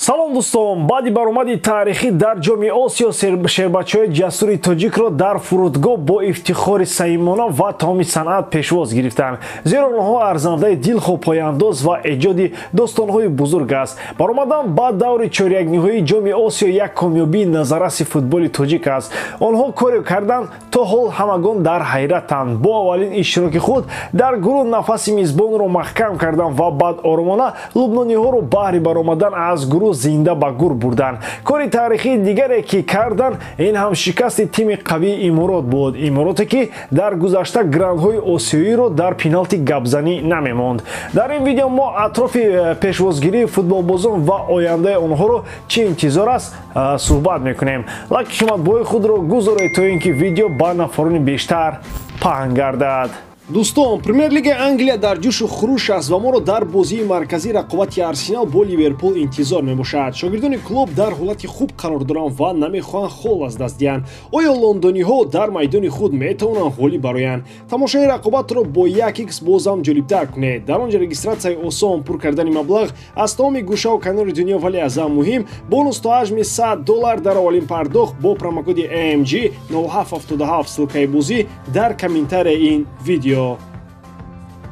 салом дӯстон, баъди баромади таърихӣ дар ҷоми осиё шербачаҳои ҷасури тоҷикро дар фурудгоҳ бо ифтихори саимона ва тамоми санъат пешвоз гирифтанд, зеро онҳо арзандаи дилхоҳ пояндоз ва эҷоди достонҳои бузург аст. Баромадан ба даври чорякниҳоии ҷоми осиё як комёбии назараси футболи тоҷик аст. Онҳо коре карданд, то ҳол ҳамагон дар ҳайратанд. Бо аввалин иштироки худ дар гурӯҳ нафаси мизбонро маҳкам карданд ва баъд оромона лубнониҳоро баҳри баромадан аз гурӯҳ зинда ба гур бурданд. Кори таърихии дигаре ки карданд, ин ҳам шикасти тими қавии Иморот буд. Имороте ки дар гузашта грандҳои осиёиро дар пеналти гапзанӣ намемонд. Дар ин видео мо атрофи пешвозгирии футболбозон ва ояндаи онҳоро чӣ интизор аст суҳбат мекунем. Лайки қиматбоҳои худро гузоред то ин ки видео ба нафарони бештар паҳн гардад. Дӯстон, Премьер-лигаи Англия дар ҷӯшу хуруш аст ва моро дар бозии марказӣ рақобати Арсенал бо Ливерпул интизор мебошад. Шогирдони клуб дар ҳолати хуб қарор доранд ва намехоҳанд хол аз даст диҳанд. Оё лондониҳо дар майдони худ метавонанд ғолиб бароянд? Тамошои рақобатро бо 1x бозам ҷолибтар кунед. Дар он ҷо регистратсияи осон, пур кардани маблағ аз тамоми гӯшаву канори дунё, вале аз ҳам муҳим, бонус то ҳаҷми $100 дар аввалин пардохт бо промокоди AMG 0777 ссилкаи бозӣ дар комментарияи ин видео.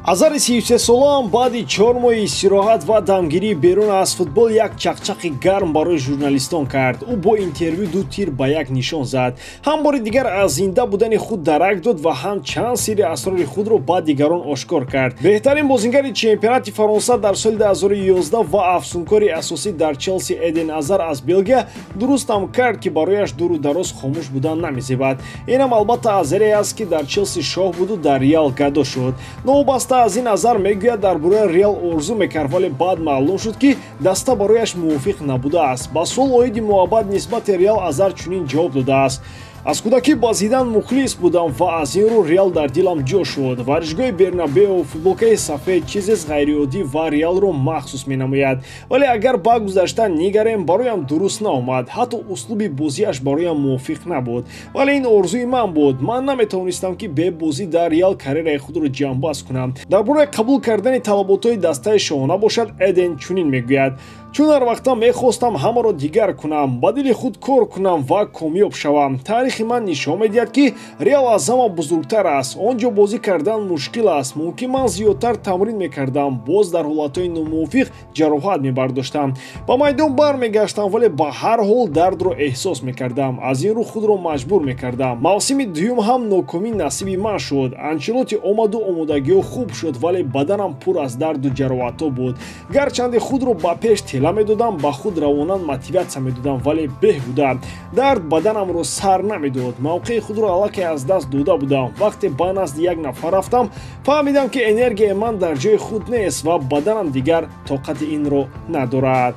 Азари 33 солаам баъди 4 моҳи истироҳат ва дамгирии берун аз футбол як чақчақи гарм барои журналистон кард. Ӯ бо интервю ду тир ба як нишон зад. Ҳам бори дигар аз зинда будани худ дарак дод ва ҳам чанд сирри асрори худро ба дигарон ошкор кард. Беҳтарин бозингари чемпионати Фаронса дар соли 2011 ва афсункори асосӣ дар Челси Эден Азар аз Белгия дурустам кард ки барояш дуру дароз хомӯш будан намезебад. Инам албатта азаре аст ки дар Челси шоҳ буду дар Реал гадо шуд. Новобаста аз ин назар мегӯяд дар бораи Реал орзу мекард, вале баъд маълум шуд ки даста барояш мувофиқ набудааст. Ба суол оиди муҳаббат нисбати Реал Азар чунин ҷавоб додааст: аз кӯдакӣ ба Зидан мухлис будам ва аз ин рӯ Реал дар дилам ҷо шуд. Варзишгоҳи Бернабеу, футболкаи сафед чизест ғайриоддӣ ва Реалро махсус менамояд. Вале агар ба гузашта нигарем, бароям дуруст наомад. Ҳатто услуби бозиаш бароям мувофиқ набуд. Вале ин орзуи ман буд. Ман наметавонистам ки бе бозӣ дар Реал карьераи худро ҷамъбаст кунам. Дар бораи қабул кардани талаботҳои дастаи шоҳона бошад, Эден чунин мегӯяд: чун ҳар вақта мехостам ҳамаро дигар кунам, ба дили худ кор кунам ва комёб шавам. Таърихи ман нишон медиҳад ки Реал аз ҳама бузургтар аст. Он ҷо бозӣ кардан мушкил аст. Мумкин ман зиёдтар тамрин мекардам, боз дар ҳолатҳои номувофиқ ҷароҳат мебардоштам. Ба майдон бармегаштам, вале ба ҳар ҳол дардро эҳсос мекардам. Аз ин рӯ худро маҷбур мекардам. мавсими дуюм ҳам нокомӣ насиби ман шуд. Анчелоти омаду омодагиҳо хуб шуд, вале баданам пур аз дарду ҷароҳатҳо буд. Гарчанде худро ба пеш медодам, ба худ равонан мотиватсия медодам, вале беҳуда. Дард баданамро сар намедод. мавқеи худро аллакай аз даст дода будам. вақте ба назди як нафар рафтам, фаҳмидам ки энергияи ман дар ҷои худ нест ва баданам дигар тоқати инро надорад.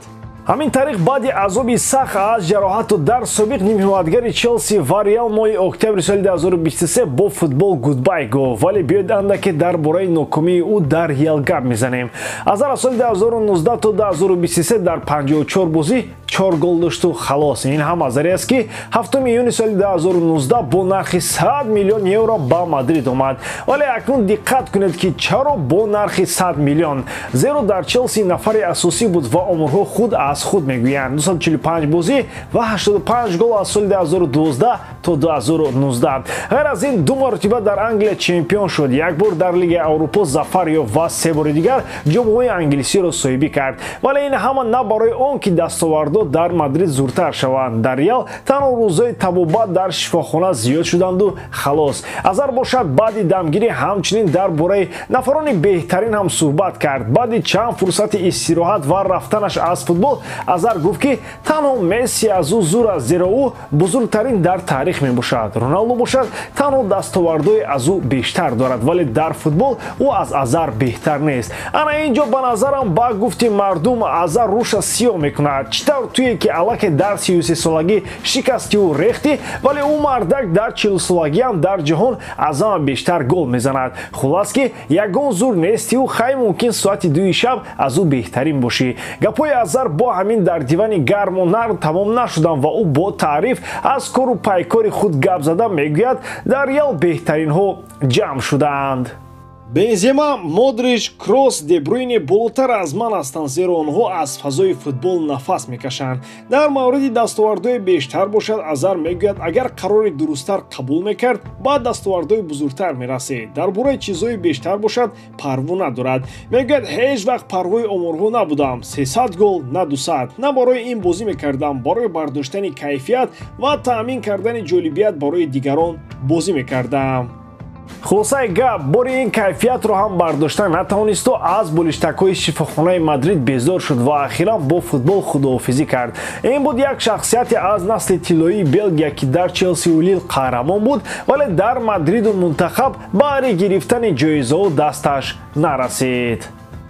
ҳамин тариқ баъди азоби сахт аз ҷароҳату дар собиқ нимҳимоятгари Челси ва Реал моҳи октябри соли 2023 бо футбол гудбай гуфт. Вале биёед андаке дар бораи нокомии ӯ дар Реал гап мезанем. Азар аз соли 2019 то 2023 дар 54 бозӣ 4 гол дошту халос. Ин ҳам азаре аст ки 7 июни соли 2019 бо нархи 100 миллион евро ба Мадрид омад. Вале акнун диққат кунед ки чаро бо нархи 100 миллион? Зеро дар Челси нафари асосӣ буд ва омрҳо худ аз худ мегӯянд. 245 бозӣ ва 85 гол аз соли 2012 то 2019. ғайр аз ин 2 маротиба дар Англия чемпион шуд. Як бор дар Лигаи Аврупо зафар ёфт ва 3 бори дигар ҷомҳои англисиро соҳибӣ кард. Вале ин ҳама на барои он ки дастовардҳо дар Мадрид зуртар шаванд. Дар Реал танҳо рӯзҳои табобат дар шифохона зиёд шуданду халос. Азар бошад баъди дамгирӣ ҳамчунин дар бораи нафарони беҳтарин ҳам суҳбат кард. Баъди чанд фурсати истироҳат ва рафтанаш аз футбол, Азар гуфт ки танҳо Месси аз ӯ зур аст, зеро ӯ бузургтарин дар таърих мебошад. Роналдо бошад танҳо дастовардҳои аз ӯ бештар дорад, вале дар футбол ӯ аз Азар беҳтар нест. Ана ин ҷо ба назарам ба гуфти мардум Азар рӯша сиёҳ мекунад. Чӣ тавр туе ки аллакай дар 33 солагӣ шикасти ӯ рехтӣ, вале ӯ мардак дар 40 солагӣ ҳам дар ҷаҳон аз ҳама бештар гол мезанад. Хулас ки ягон зур нести ӯ, хай мумкин соати 2 шаб аз ӯ беҳтарин бошӣ. Гапҳои Азар бо ҳамин дар дивани гарму нарм тамом нашуданд ва ӯ бо таъриф аз кору пайкори худ гап зада мегӯяд дар Реал беҳтаринҳо ҷамъ шудаанд. Бензема, Модрич, Кросс, Де Брюйне болотар аз ман ҳастанд, зеро онҳо аз фазои футбол нафас мекашанд. Дар мавриди дастовардҳои бештар бошад, Азар мегӯяд агар қарори дурусттар қабул мекард, баъд дастовардҳои бузургтар мерасед. Дар бораи чизҳои бештар бошад, парво надорад. Мегӯяд ҳеҷ вақт парвои оморҳо набудам, 300 гол на 200. На барои ин бозӣ мекардам, барои бардоштани кайфият ва таъмин кардани ҷолибият барои дигарон бозӣ мекардам. хулосаи гап, бори ин кайфиятро ҳам бардошта натавонисту аз болиштакҳои шифохонаи Мадрид безор шуд ва ахиран бо футбол худоҳофизӣ кард. Ин буд як шахсияте аз насли тиллоии Белгия, ки дар Челси Лил қаҳрамон буд, вале дар Мадриду мунтахаб баҳри гирифтани ҷоизаҳо дасташ нарасид.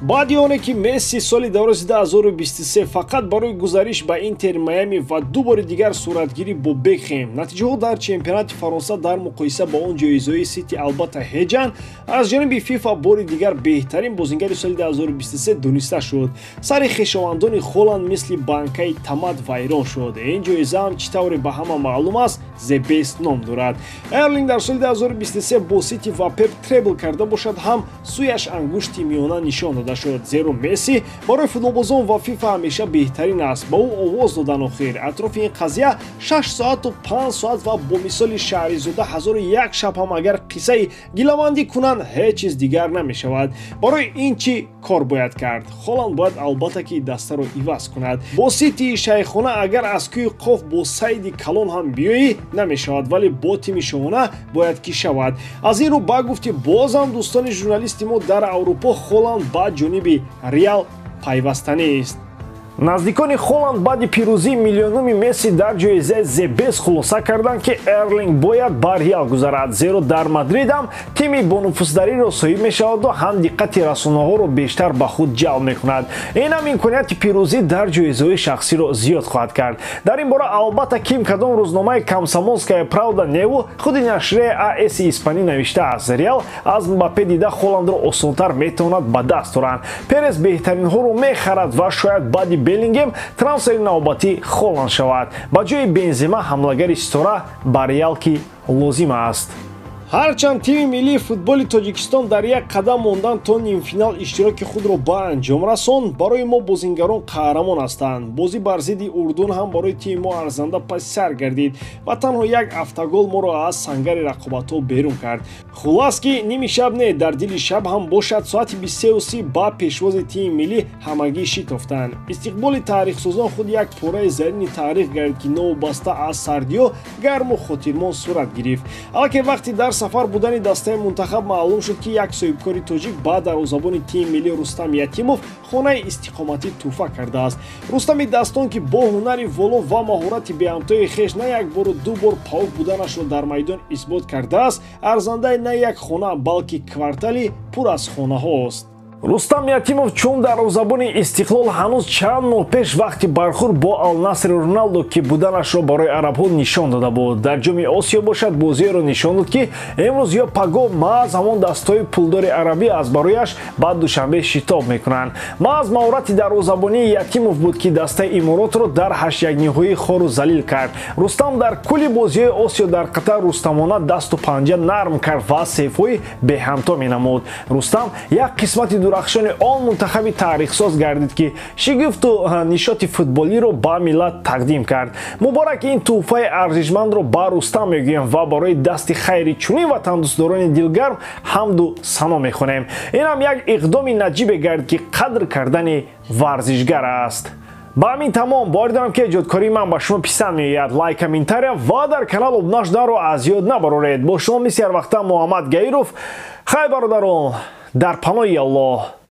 баъди оне ки Месси соли 2023 фақат барои гузариш ба Интер Майами ва ду бори дигар суратгирӣ бо Бекхем, натиҷаҳо дар чемпионати Фаронса дар муқоиса ба он ҷоизаҳои Сити албатта ҳеҷанд, аз ҷониби FIFA бори дигар беҳтарин бозингари соли 2023 дониста шуд. Сари хешовандони Холланд мисли банкаи тамад вайрон шуд. Ин ҷоиза ҳам чӣ тавре ба ҳама маълум аст, The Best ном дорад. Эрлинг дар соли 2023 бо Сити ва Пеп требл карда бошад, ҳам сӯяш ангушти миёна нишон дод шуд. Зеро Месси барои футболбозон ва FIFA ҳамеша беҳтарин аст. Ба ӯ овоз додан охир. Атрофи ин қазия 6 соату 5 соат ва бо мисоли Шаҳризода 1001 шаб ҳам агар қиссаи гиламандӣ кунанд, ҳеҷ чиз дигар намешавад. Барои ин чӣ кор бояд кард? Холланд бояд албатта ки дастаро иваз кунад. Бо Сити шайхона агар аз кӯи Қоф бо сайди калон ҳам биёӣ, намешавад, вале бо тими шоҳона бояд ки шавад. Аз ин рӯ ба гуфти бозам дӯстони журналисти мо дар Аврупо, Холланд ба ҷониби Реал пайваста нест. наздикони Холланд баъди пирӯзии миллионуми Месси дар ҷоизаи The Best хулоса карданд, ки Эрлинг бояд ба Реал гузарад, зеро дар Мадрид ҳам тими бонуфуздариро соҳиб мешаваду ҳам диққати расонаҳоро бештар ба худ ҷалб мекунад. Ин ҳам имконияти пирӯзӣ дар ҷоизаҳои шахсиро зиёд хоҳад кард. Дар ин бора албатта ким кадом рӯзномаи Комсомольская правда неву худи нашрияи AS испанӣ навиштааст. Реал аз Мбаппе дида Холландро осонтар метавонад ба даст оранд. Перес беҳтаринҳоро мехарад ва шояд баъди Беллингем трансфери навбатӣ Холланд шавад. Ба ҷои Бензема ҳамлагари ситора ба Реал ки лозим аст. ҳарчанд тими миллии футболи Тоҷикистон дар як қадам мондан то нимфинал иштироки худро ба анҷом расон, барои мо бозингарон қаҳрамон ҳастанд. Бозӣ бар зидди Урдун ҳам барои тими мо арзанда паси сар гардид ва танҳо як автогол моро аз сангари рақобатҳо берун кард. хулас ки ними шаб не, дар дили шаб ҳам бошад, соати 23:30 ба пешвози тими миллӣ ҳамагӣ шитофтанд. истиқболи таърихсозон худ як пораи зарини таърих гардид, ки новобаста аз Сардиё гарму хотирмон сурат гирифт. аллакай вақти дар сафар будани дастаи мунтахаб маълум шуд, ки як соҳибкори тоҷик ба дарвозабони тими миллӣ Рустам Ятимов хонаи истиқоматӣ туҳфа кардааст. Рустами Дастон, ки бо ҳунари воло ва маҳорати беҳамтои хеш на як бору ду бор паок буданашро дар майдон исбот кардааст, арзандаи на як хона, балки квартали пур аз хонаҳост. Рустам Ятимов чун дарвозабони Истиқлол ҳанӯз чанд моҳ пеш вақти бархӯрд бо Ал-Насри Роналдо, ки буданашро барои арабҳо нишон дода буд, дар ҷоми Осиё бошад, бозиеро нишон дод, ки имрӯз ё Паго маъз ҳамон дастаҳои пулдори арабӣ аз барояш ба душанбе шитоб мекунанд. Маъз маҳорати дарвозабонии Ятимов буд, ки дастаи Иморотро дар 8-1 хору залил кард. Рустам дар кулли бозиҳои Осиё дар Қатар рустамона дасту панҷа нарм кард ва сейфҳои беҳамто менамуд. Рустам як қисмати дурахшони он мунтахаби таърихсоз гардид, ки шигуфту нишоти футболиро ба миллат тақдим кард. муборак ин тӯҳфаи арзишмандро ба Рустам мегӯем ва барои дасти хайри чунин ватандӯстдорони дилгарм ҳамду сано мехонем. ин ҳам як иқдоми наҷибе гардид, ки қадр кардани варзишгар аст. ба ҳамин тамом бори дорам, ки эҷодкории ман ба шумо писанд меояд. лайк, комментария ва дар канал обуна шуданро аз ёд набароред. бо шумо мисли ҳар вақта Муҳаммад Гаиров. хай бародарон, дар паноҳи Аллоҳ.